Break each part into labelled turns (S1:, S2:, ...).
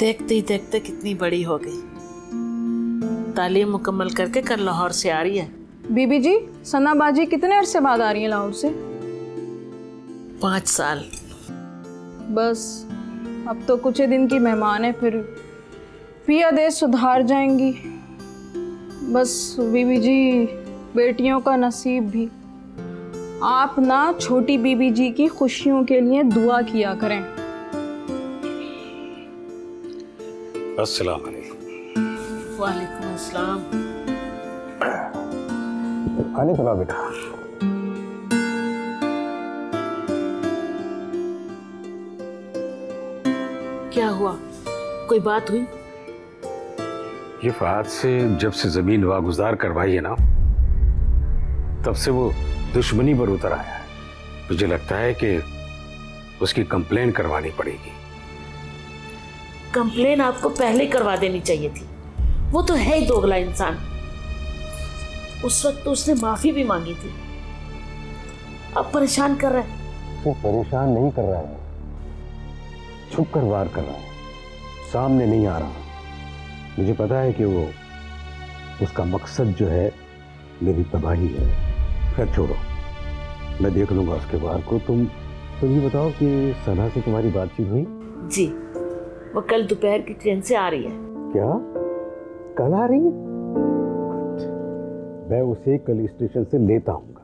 S1: देखते ही देखते कितनी बड़ी हो गई। तालीम मुकम्मल करके कल लाहौर से आ रही है।
S2: बीबी जी, सना बाजी कितने अरसे बाद आ रही है लाहौर से?
S1: 5 साल।
S2: बस अब तो कुछ ही दिन की मेहमान है, फिर पिया देश सुधार जाएंगी। बस बीबी जी, बेटियों का नसीब भी। आप ना छोटी बीबी जी की खुशियों के लिए दुआ किया करें।
S3: अस्सलाम वालेकुम।
S1: वालेकुम अस्सलाम।
S3: खाने खिलाओ बेटा।
S1: क्या हुआ, कोई बात हुई?
S3: ये फहद से जब से जमीन वागुजार करवाई है ना, तब से वो दुश्मनी पर उतर आया है। मुझे लगता है कि उसकी कंप्लेन करवानी पड़ेगी।
S1: कंप्लेन आपको पहले करवा देनी चाहिए थी। वो तो है ही दोगला इंसान। उस वक्त तो उसने माफी भी मांगी थी। अब परेशान कर रहा है।
S3: वो परेशान नहीं कर रहा है, छुप कर वार कर रहा है, सामने नहीं आ रहा। मुझे पता है कि वो उसका मकसद जो है मेरी तबाही है। खैर छोड़ो, मैं देख लूंगा उसके वार को। तुम ये बताओ कि सना से तुम्हारी बातचीत हुई?
S1: जी, वो कल दोपहर की ट्रेन से आ रही है।
S3: क्या कल आ रही है? मैं उसे कल स्टेशन से लेता आऊंगा।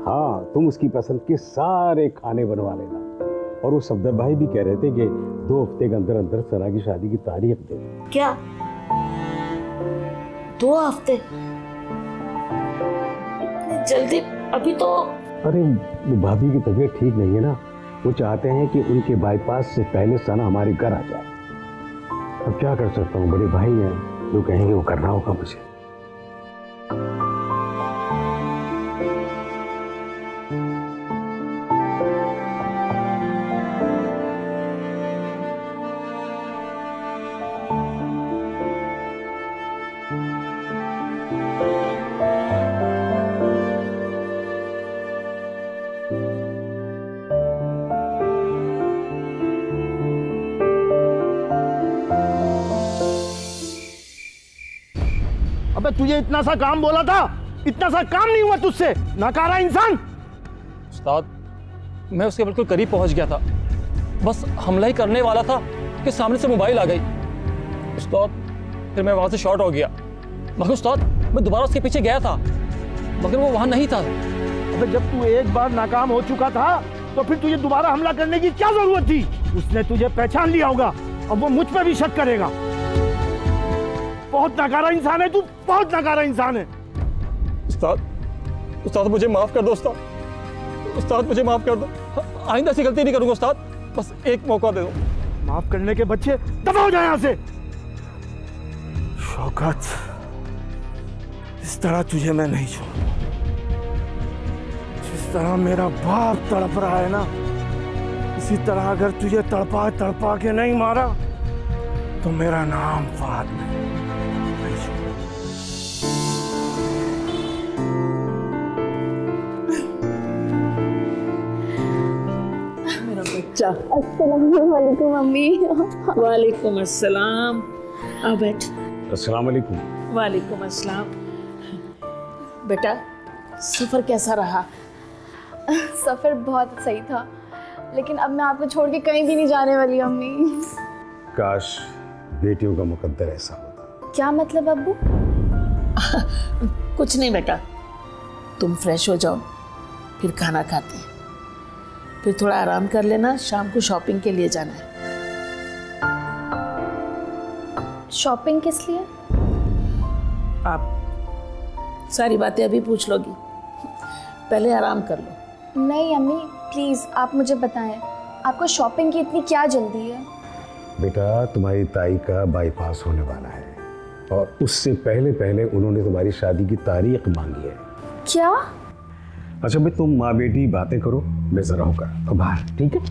S3: हाँ, तुम उसकी पसंद के सारे खाने बनवा लेना। और वो सफदर भाई भी कह रहे थे कि 2 हफ्ते के अंदर अंदर सना की शादी की तारीख दे।
S1: क्या 2 हफ्ते? इतनी जल्दी? अभी तो।
S3: अरे भाभी की तबीयत ठीक नहीं है ना, वो चाहते हैं कि उनके बाईपास से पहले सना हमारे घर आ जाए। अब क्या कर सकता हूँ, बड़े भाई हैं, जो कहेंगे वो करना होगा मुझे।
S4: अबे तुझे इतना सा काम बोला था, इतना सा काम नहीं हुआ तुझसे, नकारा इंसान।
S5: उस्ताद, मैं उसके बिल्कुल करीब पहुंच गया था, बस हमला ही करने वाला था कि सामने से मोबाइल आ गई। उस्ताद, फिर मैं वहां से शॉर्ट हो गया। मगर उस्ताद, मैं दोबारा उसके पीछे गया था, मगर वो वहां नहीं था।
S4: अबे जब तू एक बार नाकाम हो चुका था, तो फिर तुझे दोबारा हमला करने की क्या जरूरत थी? उसने तुझे पहचान लिया होगा, अब वो मुझ पर भी शक करेगा। बहुत नकारा इंसान है तू, बहुत नकारा इंसान है।
S5: उस्ताद मुझे माफ कर दो उस्ताद मुझे माफ कर दो। आइंदा ऐसी गलती नहीं करूंगा उस्ताद, बस एक मौका दे दो।
S4: माफ करने के बच्चे दफा हो जाए यहाँ से। शौकत, इस तरह तुझे मैं नहीं छोड़ूंगा। जिस तरह मेरा बाप तड़प रहा है ना, इसी तरह अगर तुझे तड़पा के नहीं मारा तो मेरा नाम फहद नहीं।
S6: अस्सलाम वालेकुम मम्मी।
S1: वालेकुम अस्सलाम। आ बैठ।
S3: अस्सलाम वालेकुम।
S1: वालेकुम अस्सलाम। बेटा, सफर कैसा रहा?
S6: सफर बहुत सही था, लेकिन अब मैं आपको छोड़ के कहीं भी नहीं जाने वाली अम्मी।
S3: काश बेटियों का मुकद्दर ऐसा होता।
S6: क्या मतलब अब्बू?
S1: कुछ नहीं बेटा, तुम फ्रेश हो जाओ, फिर खाना खाते हैं, फिर थोड़ा आराम कर लेना। शाम को शॉपिंग के लिए जाना है।
S6: शॉपिंग किस लिए?
S1: आप सारी बातें अभी पूछ लोगी, पहले आराम कर लो।
S6: नहीं अम्मी, प्लीज़ आप मुझे बताएं, आपको शॉपिंग की इतनी क्या जल्दी है?
S3: बेटा, तुम्हारी ताई का बाईपास होने वाला है और उससे पहले पहले उन्होंने तुम्हारी शादी की तारीख मांगी है।
S6: क्या?
S3: अच्छा भाई, तुम माँ बेटी बातें करो, मैं जरा होकर तो बाहर, ठीक है?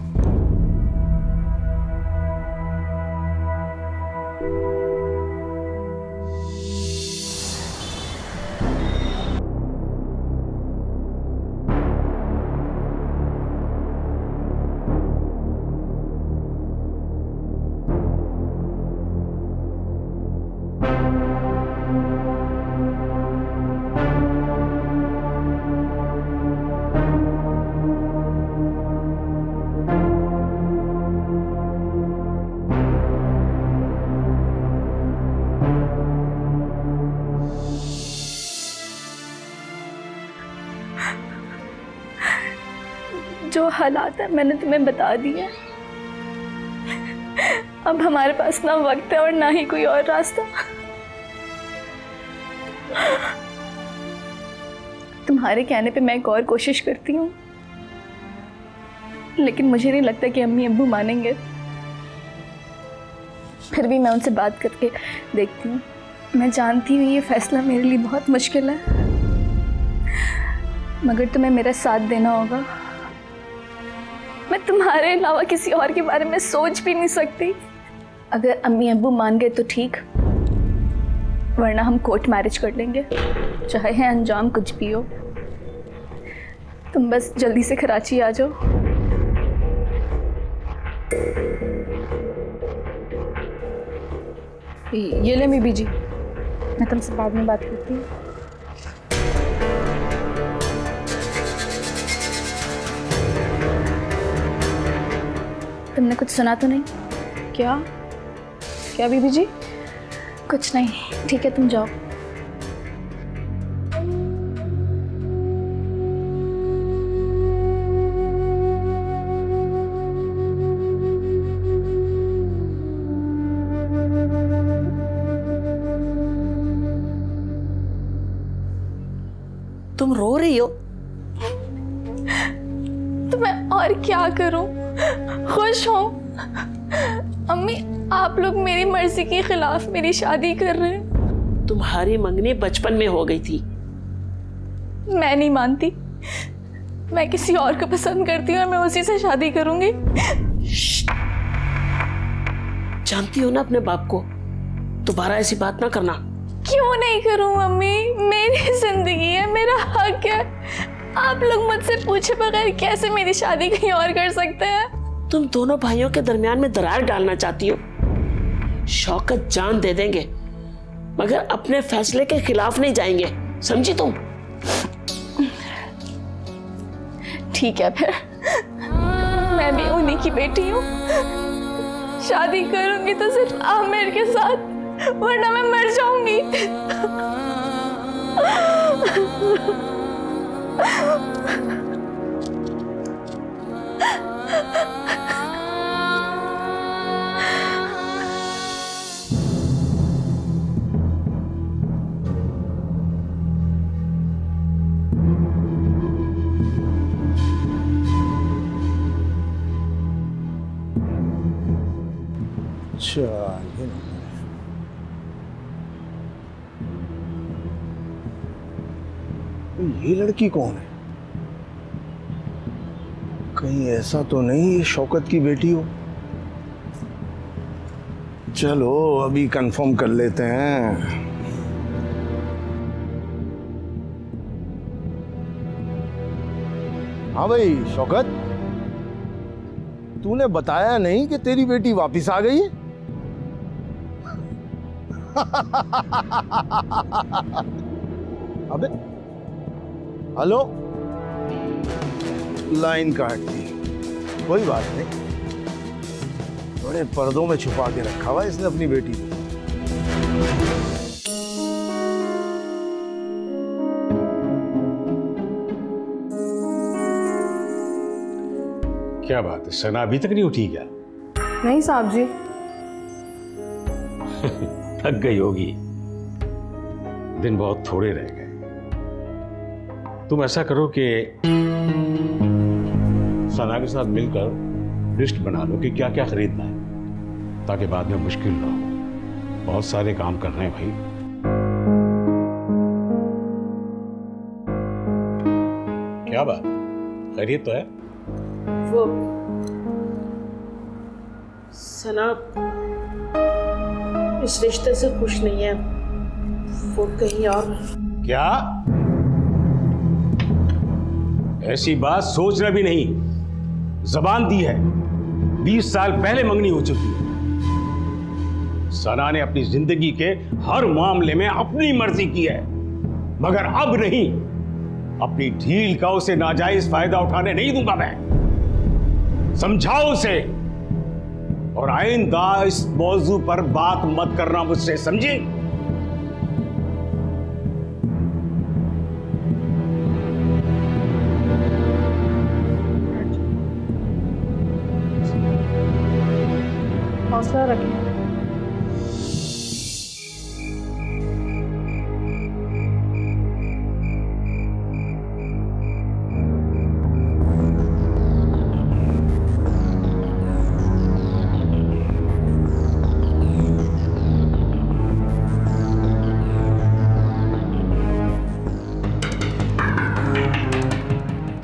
S6: जो हालात है मैंने तुम्हें बता दिए। अब हमारे पास ना वक्त है और ना ही कोई और रास्ता। तुम्हारे कहने पे मैं एक और कोशिश करती हूँ, लेकिन मुझे नहीं लगता कि अम्मी अब्बू मानेंगे। फिर भी मैं उनसे बात करके देखती हूँ। मैं जानती हूँ ये फैसला मेरे लिए बहुत मुश्किल है, मगर तुम्हें मेरा साथ देना होगा। मैं तुम्हारे अलावा किसी और के बारे में सोच भी नहीं सकती। अगर अम्मी अब्बू मान गए तो ठीक, वरना हम कोर्ट मैरिज कर लेंगे, चाहे है अंजाम कुछ भी हो। तुम बस जल्दी से कराची आ जाओ।
S2: ये ले बीबी जी, मैं तुमसे बाद में बात करती हूँ।
S6: तुमने कुछ सुना तो नहीं?
S2: क्या क्या बीबी जी?
S6: कुछ नहीं, ठीक है तुम जाओ।
S1: तुम रो रही हो?
S6: तो मैं और क्या करूं? खुश हो? अम्मी, आप लोग मेरी मर्जी के खिलाफ मेरी शादी कर रहे हैं।
S1: तुम्हारी मंगनी बचपन में हो गई थी।
S6: मैं नहीं मानती। मैं किसी और को पसंद करती हूँ और मैं उसी से शादी करूंगी।
S1: जानती हो ना अपने बाप को, दोबारा ऐसी बात ना करना।
S6: क्यों नहीं करूं मम्मी? मेरी जिंदगी है, मेरा हक है। आप लोग मुझसे पूछे बगैर कैसे मेरी शादी कहीं और कर सकते हैं?
S1: तुम दोनों भाइयों के दरमियान में दरार डालना चाहती हो। शौकत जान दे देंगे, मगर अपने फैसले के खिलाफ नहीं जाएंगे, समझी तुम?
S6: ठीक है, फिर मैं भी उन्हीं की बेटी हूँ। शादी करूंगी तो सिर्फ आमिर के साथ, वरना मैं मर जाऊंगी।
S4: ये लड़की कौन है? कहीं ऐसा तो नहीं ये शौकत की बेटी हो? चलो अभी कंफर्म कर लेते हैं। हाँ भाई शौकत, तूने बताया नहीं कि तेरी बेटी वापिस आ गई है? अबे हेलो, लाइन काट दी। कोई बात नहीं, बड़े पर्दों में छुपा के रखा हुआ इसने अपनी बेटी को।
S3: क्या बात है, सना अभी तक नहीं उठी क्या?
S2: नहीं साहब जी।
S3: थक गई होगी, दिन बहुत थोड़े रह गए। तुम ऐसा करो कि सना के साथ मिलकर लिस्ट बना लो कि क्या क्या खरीदना है, ताकि बाद में मुश्किल ना हो। बहुत सारे काम करने हैं भाई। क्या बात, खैरियत तो है?
S1: वो सना इस रिश्ते से खुश नहीं है, वो कहीं और।
S3: क्या? ऐसी बात सोचना भी नहीं। जबान दी है, 20 साल पहले मंगनी हो चुकी है। सना ने अपनी जिंदगी के हर मामले में अपनी मर्जी की है, मगर अब नहीं। अपनी ढील का उसे नाजायज फायदा उठाने नहीं दूंगा मैं। समझाओ उसे, और आइंदा इस मौजू पर बात मत करना मुझसे, समझे?
S2: हौसला रखें।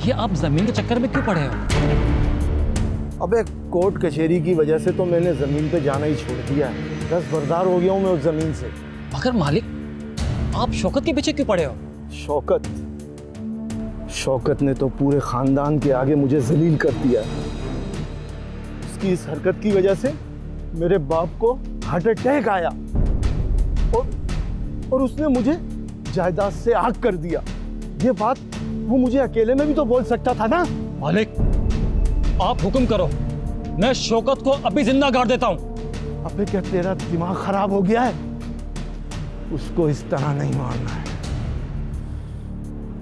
S5: ये आप जमीन के चक्कर में क्यों पड़े हो?
S4: अबे कोर्ट कचहरी की वजह से तो मैंने जमीन पे जाना ही छोड़ दिया है। दस्तबरदार हो गया हूँ मैं उस जमीन से।
S5: मगर मालिक, आप शौकत के पीछे क्यों पड़े हो?
S4: शौकत ने तो पूरे खानदान के आगे मुझे जलील कर दिया। उसकी इस हरकत की वजह से मेरे बाप को हार्ट अटैक आया और उसने मुझे जायदाद से आग कर दिया। ये बात वो मुझे अकेले में भी तो बोल सकता था ना।
S5: मालिक, आप हुक्म करो, मैं शौकत को अभी जिंदा गाड़ देता हूँ।
S4: अबे क्या तेरा दिमाग खराब हो गया है? उसको इस तरह नहीं मारना है,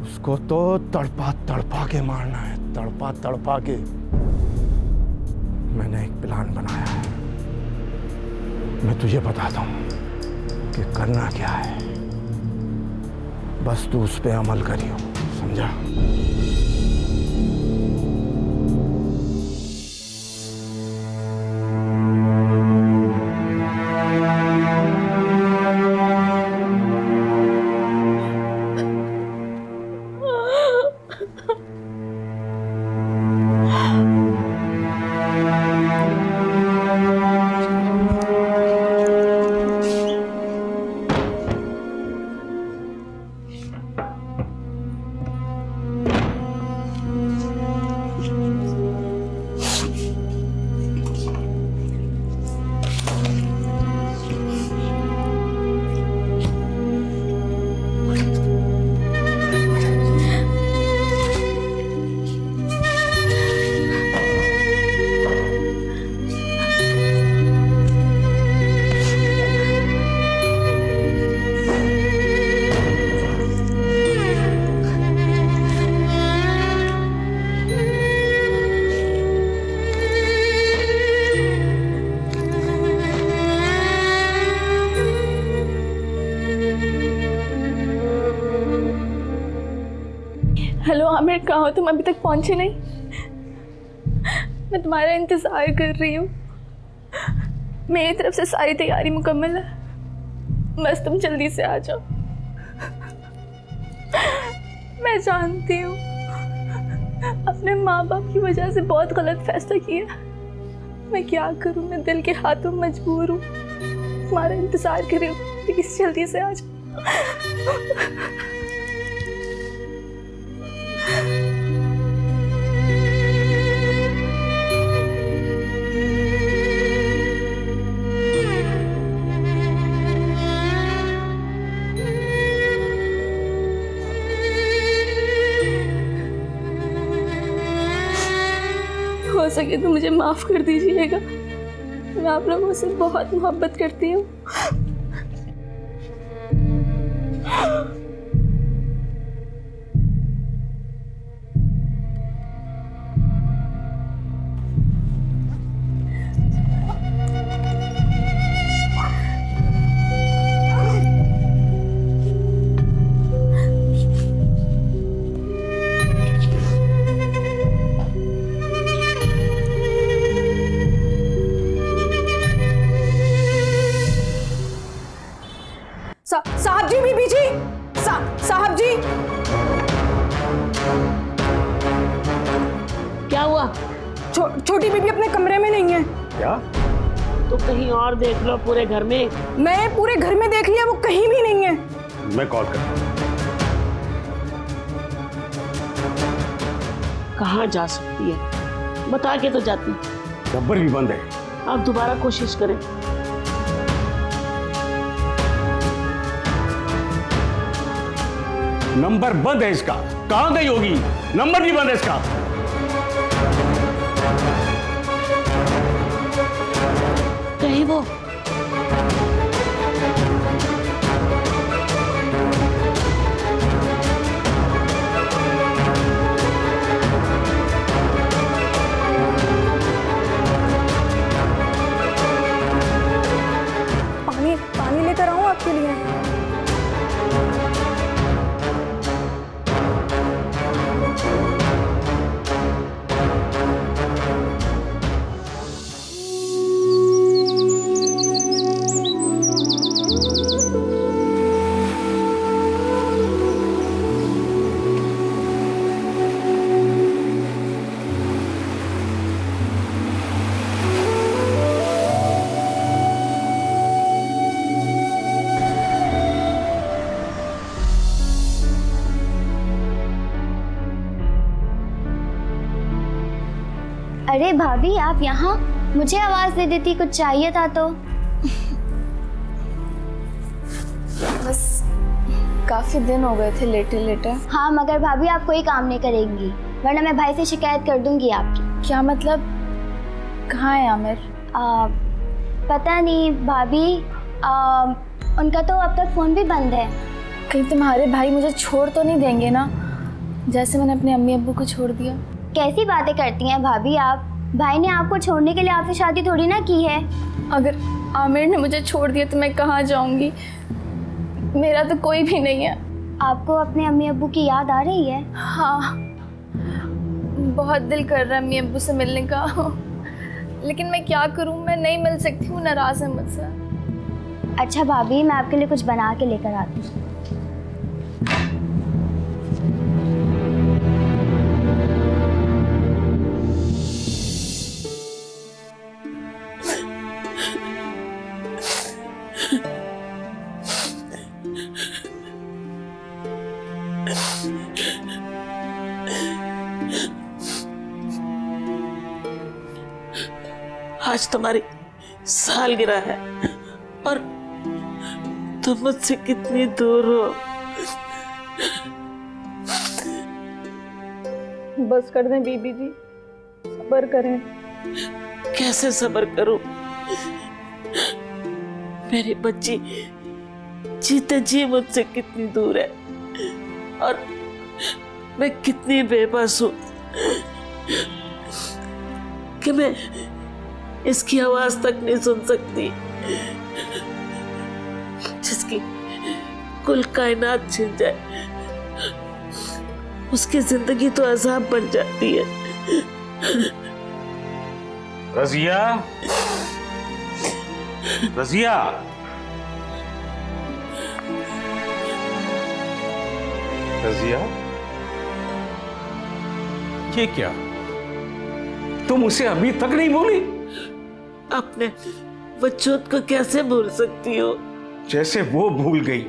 S4: उसको तो तड़पा तड़पा के मारना है, तड़पा तड़पा के। मैंने एक प्लान बनाया है, मैं तुझे बताता हूँ कि करना क्या है। बस तू उस पे अमल करियो, समझा?
S6: हेलो आमिर, कहाँ हो तुम? अभी तक पहुंचे नहीं? मैं तुम्हारा इंतज़ार कर रही हूँ। मेरी तरफ से सारी तैयारी मुकम्मल है, बस तुम जल्दी से आ जाओ। मैं जानती हूँ अपने माँ बाप की वजह से बहुत गलत फैसला किया। मैं क्या करूँ, मैं दिल के हाथों मजबूर हूँ। तुम्हारा इंतज़ार कर रही हूँ, प्लीज़ जल्दी से आ जाओ। हो सके तो मुझे माफ़ कर दीजिएगा, मैं आप लोगों से बहुत मोहब्बत करती हूँ।
S2: साहब जी, बीबी जी, साहब जी।
S1: क्या हुआ?
S2: छोटी बीबी अपने कमरे में नहीं है।
S3: क्या?
S1: तो कहीं और देख लो पूरे घर में।
S2: मैं पूरे घर में देख लिया, वो कहीं भी नहीं है।
S3: मैं कॉल करता हूं।
S1: कहाँ जा सकती है? बता के तो जाती।
S3: नंबर भी बंद है।
S1: आप दोबारा कोशिश करें।
S3: नंबर बंद है इसका। कहां गई होगी? नंबर भी बंद है इसका।
S1: कहीं वो
S7: अरे भाभी आप यहाँ, मुझे आवाज दे देती, कुछ चाहिए था तो।
S6: बस काफी दिन हो गए थे लेटे लेटे।
S7: हाँ मगर भाभी आप कोई काम नहीं करेंगी, वरना मैं भाई से शिकायत कर दूंगी आपकी।
S6: क्या मतलब? कहाँ है आमिर?
S7: पता नहीं भाभी, उनका तो अब तक फोन भी बंद है।
S6: कहीं तुम्हारे भाई मुझे छोड़ तो नहीं देंगे ना, जैसे मैंने अपने अम्मी अब्बू को छोड़ दिया?
S7: कैसी बातें करती हैं भाभी आप? भाई ने आपको छोड़ने के लिए आपसे शादी थोड़ी ना की है।
S6: अगर आमिर ने मुझे छोड़ दिया तो मैं कहाँ जाऊंगी? मेरा तो कोई भी नहीं है।
S7: आपको अपने अम्मी अब्बू की याद आ रही है?
S6: हाँ, बहुत दिल कर रहा है अम्मी अब्बू से मिलने का, लेकिन मैं क्या करूं, मैं नहीं मिल सकती हूँ, नाराज है मुझसे।
S7: अच्छा भाभी, मैं आपके लिए कुछ बना के लेकर आती हूँ।
S1: आज तुम्हारी सालगिरह है और तुम मुझसे कितनी दूर हो।
S2: बस कर दें बीबी जी, सब्र करें।
S1: कैसे सब्र करूं? मेरी बच्ची जीते जी मुझसे कितनी दूर है और मैं कितनी बेबस हूं कि मैं इसकी आवाज तक नहीं सुन सकती, जिसकी कुल कायनात छिन जाए उसकी जिंदगी तो अजाब बन जाती है।
S3: रजिया, रजिया, रजिया, ये क्या? तुम उसे अभी तक नहीं भूली?
S1: अपने वजूद को कैसे भूल सकती हो?
S3: जैसे वो भूल गई,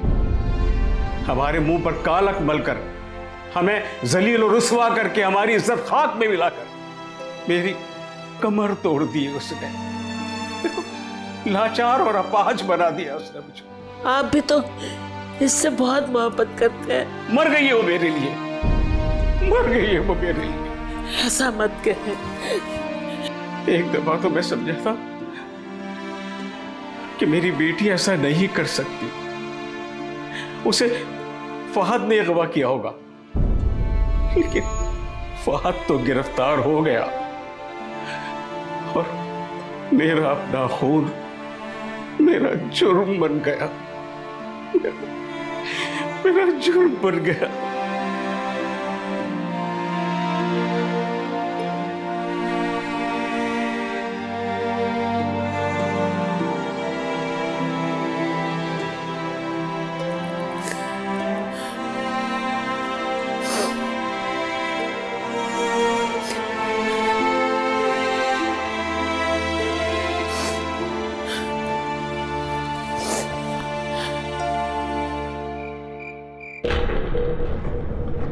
S3: हमारे मुंह पर कालक मलकर, हमें जलील और रुसवा करके, हमारी इज्जत खाक में मिलाकर मेरी कमर तोड़ दी उसने। लाचार और अपाहज बना दिया उसने मुझे।
S1: आप भी तो इससे बहुत मोहब्बत करते हैं।
S3: मर गई है वो मेरे लिए, मर गई है वो मेरे लिए।
S1: ऐसा मत कहे।
S3: एक दफा तो मैं समझा था कि मेरी बेटी ऐसा नहीं कर सकती, उसे फहद ने अगवा किया होगा, लेकिन फहद तो गिरफ्तार हो गया और मेरा अपना खून मेरा जुर्म बन गया, मेरा जुर्म बन गया।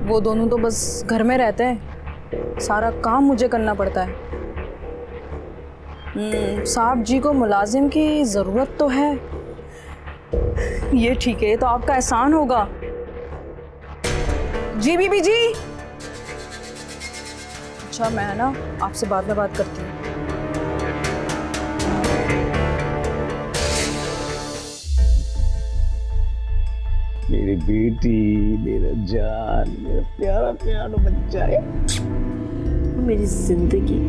S2: वो दोनों तो बस घर में रहते हैं, सारा काम मुझे करना पड़ता है। साहब जी को मुलाजिम की ज़रूरत तो है। ये ठीक है, ये तो आपका एहसान होगा। जी बीबी जी। अच्छा मैं ना आपसे बाद में बात करती हूँ।
S3: मेरी बेटी, मेरा जान, मेरा प्यारा प्यारा बच्चा है।
S1: मेरी जिंदगी,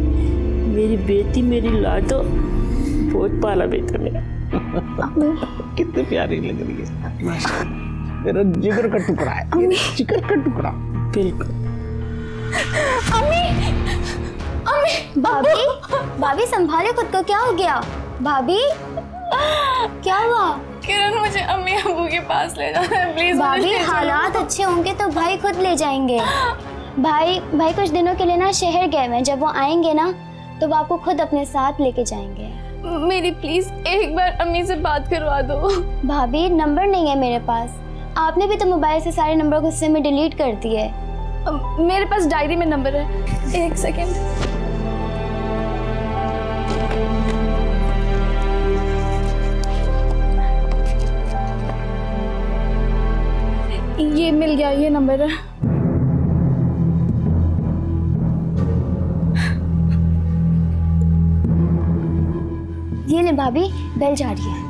S1: मेरी बेटी, मेरी लाडो, बहुत पाला बेटा मेरा।
S3: कितने प्यारी लग रही है, मेरा जिगर का टुकड़ा है, मेरा जिगर का टुकड़ा।
S1: बिल्कुल।
S7: अम्मी, अम्मी, भाभी, भाभी संभाले खुद को, क्या हो गया? भाभी क्या हुआ?
S6: किरण मुझे अम्मी अब्बू के पास ले जाना है प्लीज।
S7: भाभी हालात अच्छे होंगे तो भाई खुद ले जाएंगे। भाई कुछ दिनों के लिए ना शहर गए हैं, जब वो आएंगे ना तो वो आपको खुद अपने साथ लेके जाएंगे।
S6: मेरी प्लीज एक बार अम्मी से बात करवा दो।
S7: भाभी नंबर नहीं है मेरे पास, आपने भी तो मोबाइल से सारे नंबर गुस्से में डिलीट कर दिए।
S6: मेरे पास डायरी में नंबर है, एक सेकेंड।
S2: ये मिल गया, ये नंबर है।
S7: ये ले भाभी, बेल जा रही है।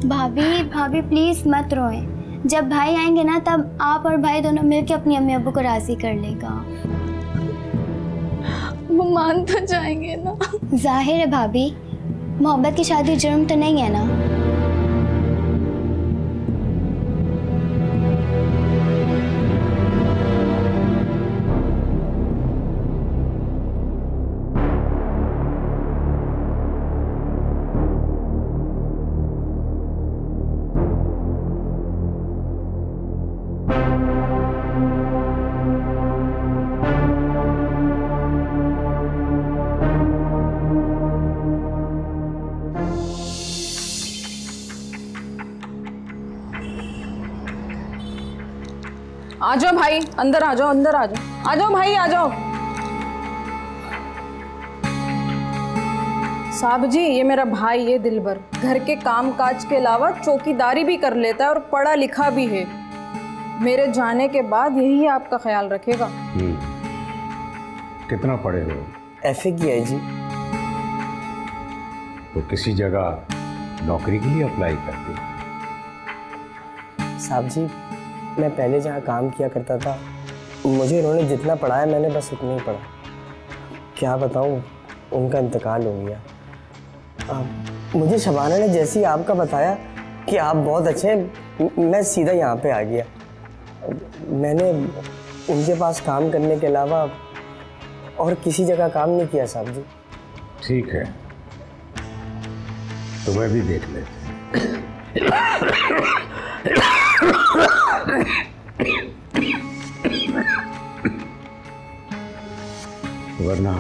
S7: भाभी भाभी प्लीज मत रोएं। जब भाई आएंगे ना तब आप और भाई दोनों मिलकर अपनी अम्मी अब्बू को राजी कर लेगा।
S2: वो मान तो जाएंगे ना?
S7: जाहिर है भाभी, मोहब्बत की शादी जुर्म तो नहीं है ना।
S2: आ जाओ भाई, अंदर आ जाओ, अंदर आ जाओ, आ जाओ भाई, आ जाओ। साहब जी, ये मेरा भाई है दिलबर, घर के काम काज के अलावा चौकीदारी भी कर लेता है और पढ़ा लिखा भी है। मेरे जाने के बाद यही आपका ख्याल रखेगा।
S3: कितना पढ़े हो?
S8: FA किया है जी।
S3: तो किसी जगह नौकरी के लिए अप्लाई करते?
S8: साहब जी, मैं पहले जहाँ काम किया करता था, मुझे उन्होंने जितना पढ़ाया मैंने बस उतना ही पढ़ा। क्या बताऊँ, उनका इंतकाल हो गया। मुझे शबाना ने जैसे ही आपका बताया कि आप बहुत अच्छे हैं, मैं सीधा यहाँ पे आ गया। मैंने उनके पास काम करने के अलावा और किसी जगह काम नहीं किया साहब जी।
S3: ठीक है, तो मैं भी देख लेते। वरना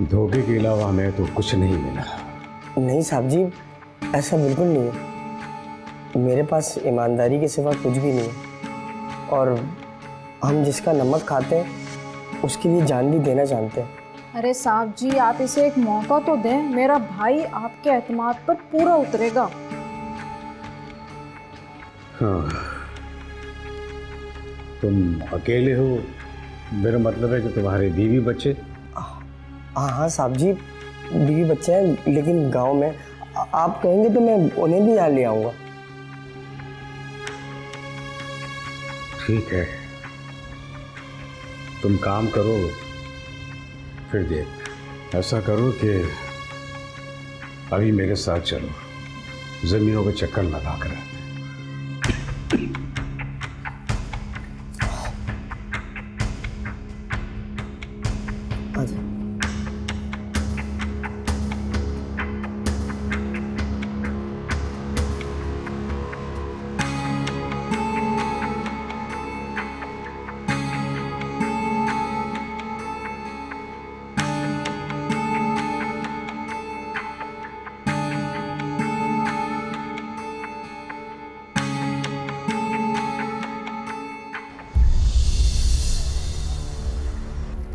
S3: धोखे के अलावा हमें तो कुछ नहीं मिला।
S8: नहीं साहब जी, ऐसा बिल्कुल नहीं है। मेरे पास ईमानदारी के सिवा कुछ भी नहीं है, और हम जिसका नमक खाते हैं उसके लिए जान भी देना जानते हैं।
S2: अरे साहब जी, आप इसे एक मौका तो दें। मेरा भाई आपके एतमाद पर पूरा उतरेगा।
S3: हाँ, तुम अकेले हो, मेरा मतलब है कि तुम्हारे बीवी बच्चे?
S8: हाँ साहब जी, बीवी बच्चे हैं, लेकिन गांव में। आप कहेंगे तो मैं उन्हें भी यहाँ ले आऊँगा।
S3: ठीक है, तुम काम करो, फिर देख। ऐसा करो कि अभी मेरे साथ चलो, जमीनों के चक्कर लगा कर आते।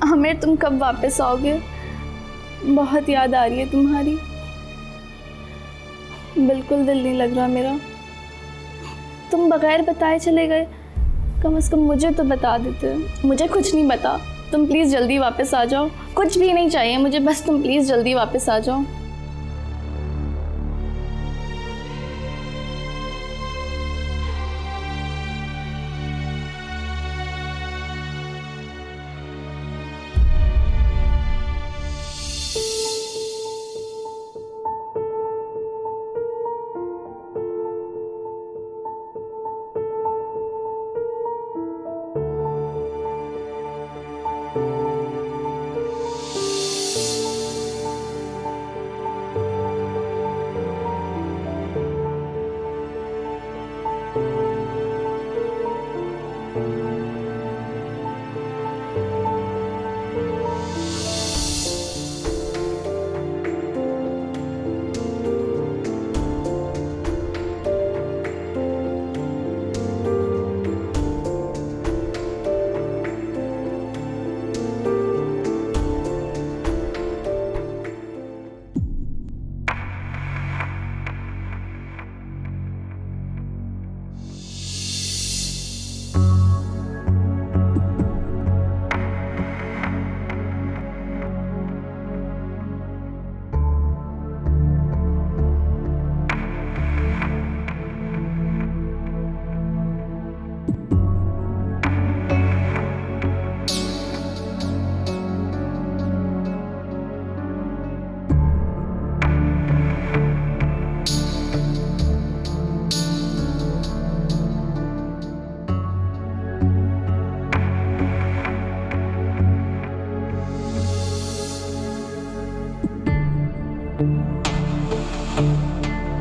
S6: आमिर, तुम कब वापस आओगे? बहुत याद आ रही है तुम्हारी। बिल्कुल दिल नहीं लग रहा मेरा। तुम बगैर बताए चले गए, कम से कम मुझे तो बता देते। मुझे कुछ नहीं बता। तुम प्लीज़ जल्दी वापस आ जाओ। कुछ भी नहीं चाहिए मुझे, बस तुम प्लीज़ जल्दी वापस आ जाओ।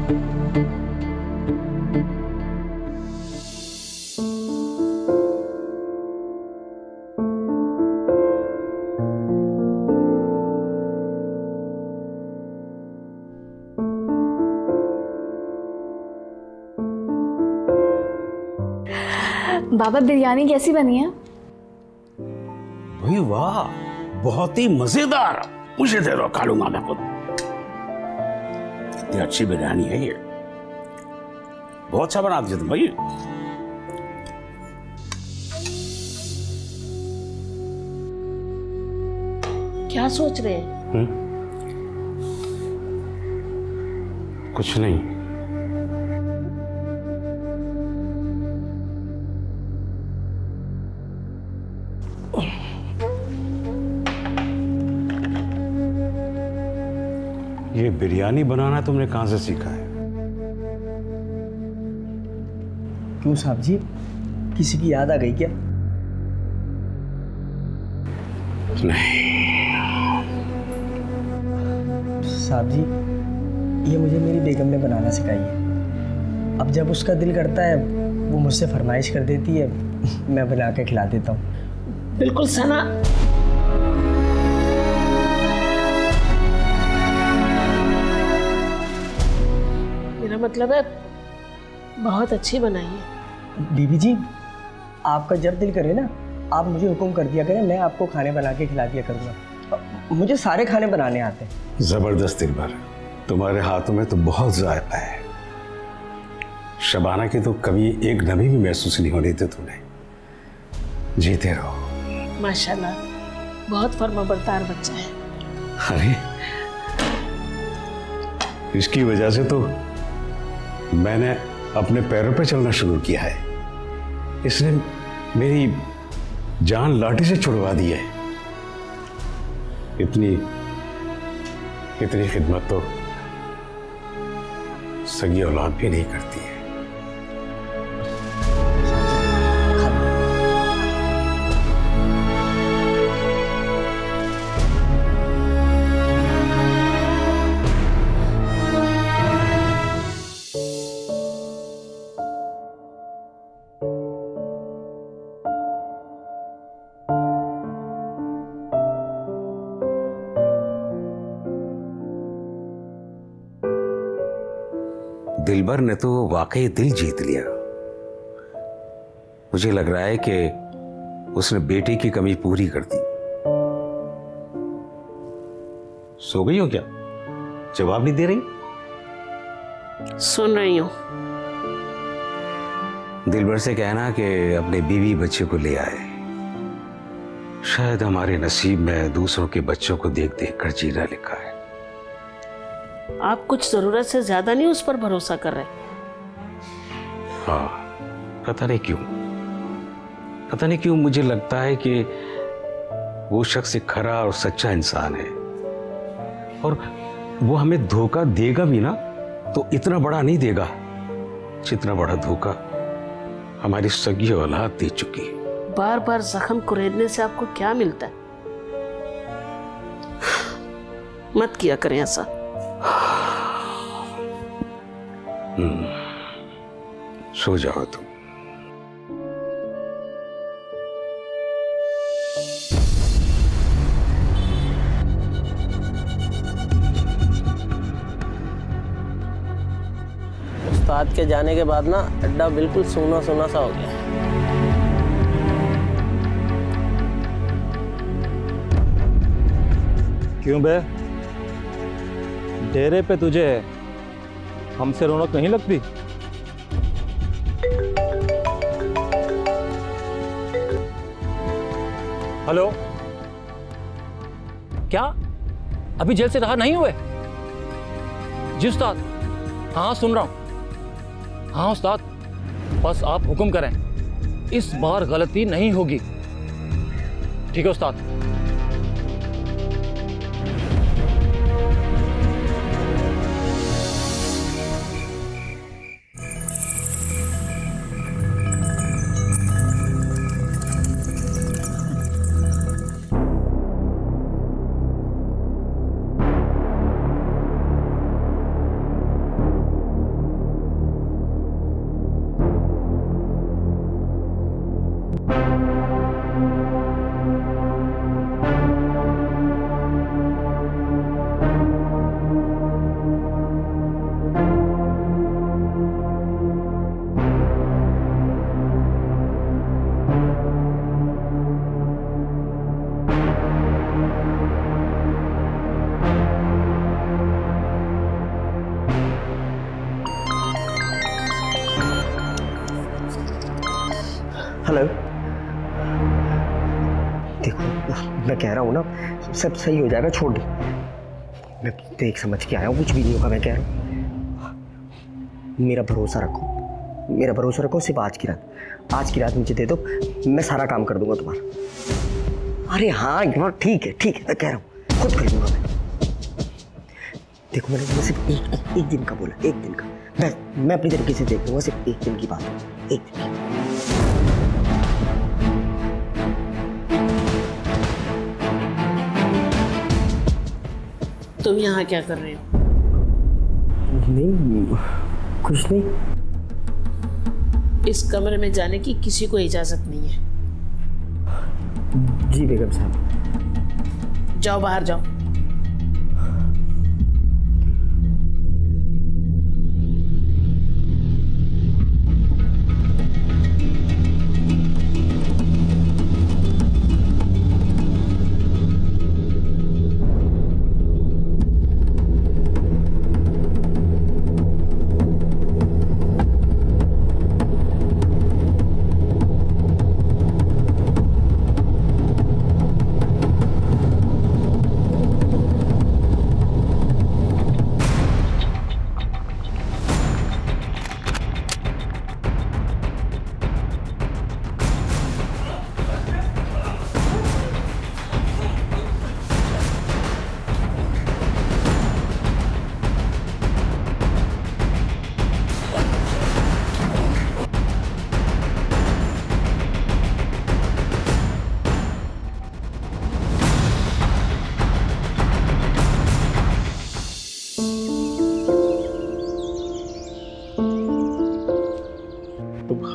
S6: बाबा बिरयानी कैसी बनी है?
S9: भाई वाह, बहुत ही मजेदार। मुझे दे दो, खा लूंगा मैं खुद। इतनी अच्छी बिरयानी है ये, बहुत अच्छा बना दिया तुम भाई।
S1: क्या सोच रहे हैं?
S9: कुछ नहीं।
S3: ये बिरयानी बनाना तुमने कहां से सीखा है?
S8: क्यों साहब जी, किसी की याद आ गई क्या?
S9: नहीं
S8: साहब जी, ये मुझे मेरी बेगम ने बनाना सिखाई है। अब जब उसका दिल करता है वो मुझसे फरमाइश कर देती है, मैं बना के खिला देता हूँ।
S1: बिल्कुल सना। मेरा मतलब है बहुत अच्छी बनाई है।
S8: बीबी जी, आपका जब दिल करे ना, आप मुझे हुक्म कर दिया करें, मैं आपको खाने बना के खिला दिया करूँगा। मुझे सारे खाने बनाने आते हैं।
S3: जबरदस्त दिलबर, तुम्हारे हाथों में तो बहुत जायका है। शबाना की तो कभी एक नमी भी महसूस नहीं होने दी तुमने। जीते रहो।
S1: माशाल्लाह, बहुत फर्माबरदार बच्चा है।
S3: अरे इसकी वजह से तो मैंने अपने पैरों पे चलना शुरू किया है। इसने मेरी जान लाठी से छुड़वा दी है। इतनी खिदमत तो सगी औलाद भी नहीं करती है।
S9: दिलबर ने तो वाकई दिल जीत लिया। मुझे लग रहा है कि उसने बेटे की कमी पूरी कर दी। सो गई हो क्या? जवाब नहीं दे रही?
S1: सुन रही हूँ।
S9: दिलबर से कहना कि अपने बीवी बच्चे को ले आए। शायद हमारे नसीब में दूसरों के बच्चों को देख देख कर जीना लिखा है।
S1: आप कुछ जरूरत से ज्यादा नहीं उस पर भरोसा कर रहे?
S9: हाँ, पता नहीं क्यों मुझे लगता है कि वो शख्स एक खरा और सच्चा इंसान है, और वो हमें धोखा देगा भी ना तो इतना बड़ा नहीं देगा जितना बड़ा धोखा हमारी सगी औलाद दे चुकी है।
S1: बार बार जख्म कुरेदने से आपको क्या मिलता है? मत किया करें ऐसा।
S9: सो जाओ तुम।
S10: उस्ताद के जाने के बाद ना अड्डा बिल्कुल सूना सूना सा हो गया।
S5: क्यों बे, डेरे पे तुझे हमसे रौनक नहीं लगती? हेलो, क्या अभी जेल से रहा नहीं हुए? जी उस्ताद, हाँ सुन रहा हूं। हाँ उस्ताद, बस आप हुक्म करें, इस बार गलती नहीं होगी। ठीक है उस्ताद।
S8: हेलो, देखो मैं कह रहा हूँ ना, सब सही हो जाएगा, छोड़ दो। मैं देख समझ के आया हूँ, कुछ भी नहीं होगा। मैं कह रहा हूँ मेरा भरोसा रखो, मेरा भरोसा रखो। सिर्फ आज की रात मुझे दे दो, मैं सारा काम कर दूंगा तुम्हारा। अरे हाँ यार, ठीक है मैं कह रहा हूँ, खुद कर दूंगा मैं। देखो मैंने सिर्फ एक दिन का बोला, एक दिन का। मैं अपनी तरीके से देख लूंगा, सिर्फ एक दिन की बात है, एक दिन की।
S1: तुम यहाँ क्या कर रहे हो?
S8: नहीं, कुछ नहीं।
S1: इस कमरे में जाने की किसी को इजाजत नहीं है।
S8: जी बेगम साहब।
S1: जाओ, बाहर जाओ।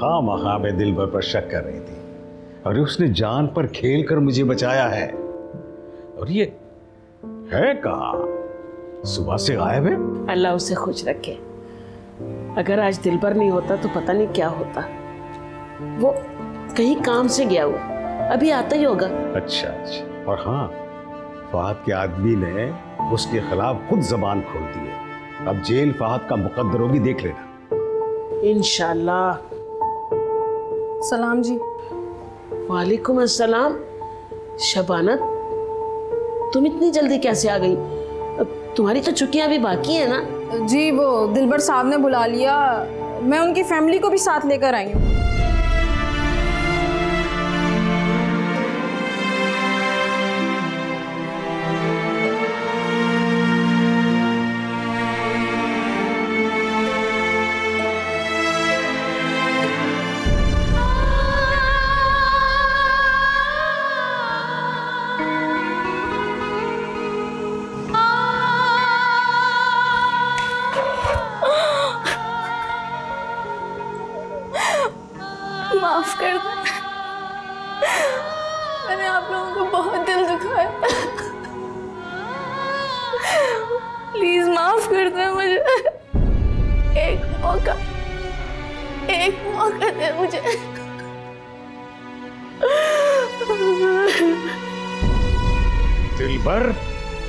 S9: खामखा में दिलबर पर शक कर रही थी और उसने जान पर खेल कर मुझे बचाया है। और ये है कहाँ? सुबह से गायब है।
S1: अल्लाह उसे खुश रखे। अगर आज दिलबर नहीं होता तो पता नहीं क्या होता। वो कहीं काम से गया हुआ, अभी आता ही होगा।
S9: अच्छा। और हाँ, फहद के आदमी ने उसके खिलाफ खुद जबान खोल दी है। अब जेल फहद का मुकद्दर होगी, देख लेना।
S1: इंशाल्लाह।
S2: सलाम जी।
S1: वालेकुम अस्सलाम। शबाना, तुम इतनी जल्दी कैसे आ गई? तुम्हारी तो छुट्टियां अभी बाकी है ना?
S2: जी, वो दिलबर साहब ने बुला लिया, मैं उनकी फैमिली को भी साथ लेकर आई हूँ।
S6: माफ कर दे, मैंने आप लोगों को बहुत दिल दुखाया। प्लीज माफ कर दे मुझे। एक मौका दे मुझे।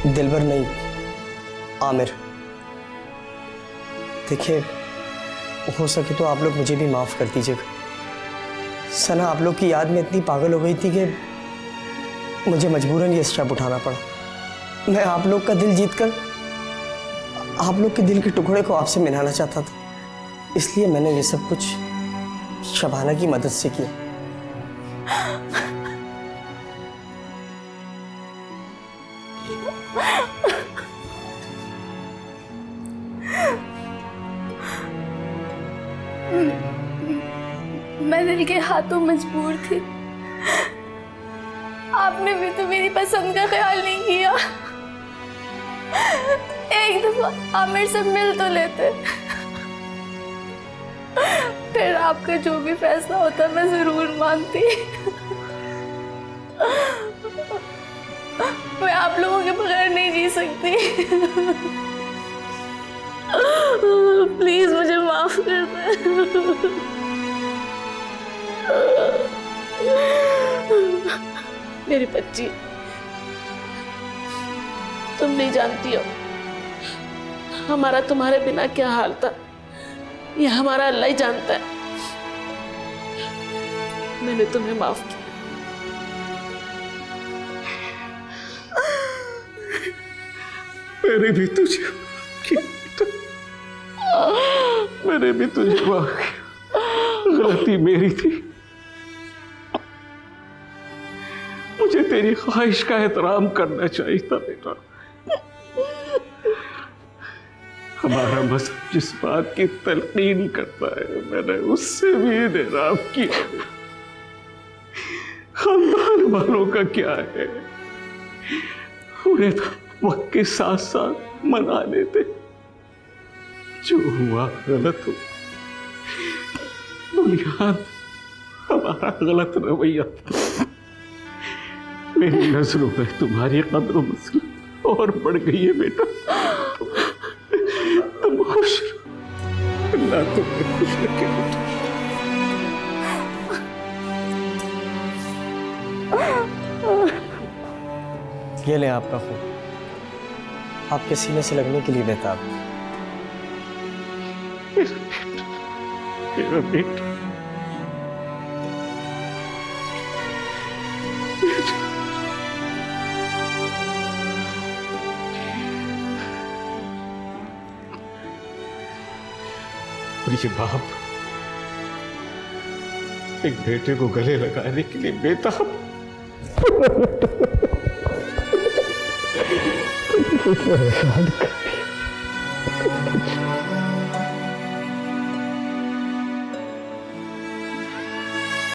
S8: दिलबर नहीं, आमिर। देखिए, हो सके तो आप लोग मुझे भी माफ कर दीजिएगा। सना आप लोग की याद में इतनी पागल हो गई थी कि मुझे मजबूरन ये स्टेप उठाना पड़ा। मैं आप लोग का दिल जीतकर आप लोग के दिल के टुकड़े को आपसे मिलाना चाहता था, इसलिए मैंने ये सब कुछ शबाना की मदद से किया।
S6: मैं दिल के हाथों मजबूर थी। आपने भी तो मेरी पसंद का ख्याल नहीं किया। एक दफा आमिर से मिल तो लेते, फिर आपका जो भी फैसला होता मैं जरूर मानती। मैं आप लोगों के बगैर नहीं जी सकती। प्लीज मुझे माफ कर दे।
S1: मेरी बच्ची, तुम नहीं जानती हो हमारा तुम्हारे बिना क्या हाल था। ये हमारा अल्लाह ही जानता है। मैंने तुम्हें माफ किया।
S9: मैंने भी तुझे मैंने भी तुझे माफ किया। गलती मेरी थी। मुझे तेरी ख्वाहिश का एहतराम करना चाहिए था बेटा। हमारा मजहब जिस बात की तलकीन करता है मैंने उससे भी एहतराम किया। खानदान वालों का क्या है, उन्हें तो वक्त के साथ साथ मना लेते। जो हुआ गलत हो, बुनियाद हमारा गलत रवैया था। मेरी नजरों में तुम्हारी कद्र मसला और बढ़ गई है बेटा। तुम खुश रहो, अल्लाह तुम्हें खुश रखे।
S8: ये ले आपका खून, आपके सीने से लगने के लिए बेताब।
S9: मेरा बेटा, और ये बाप एक बेटे को गले लगाने के लिए बेताब।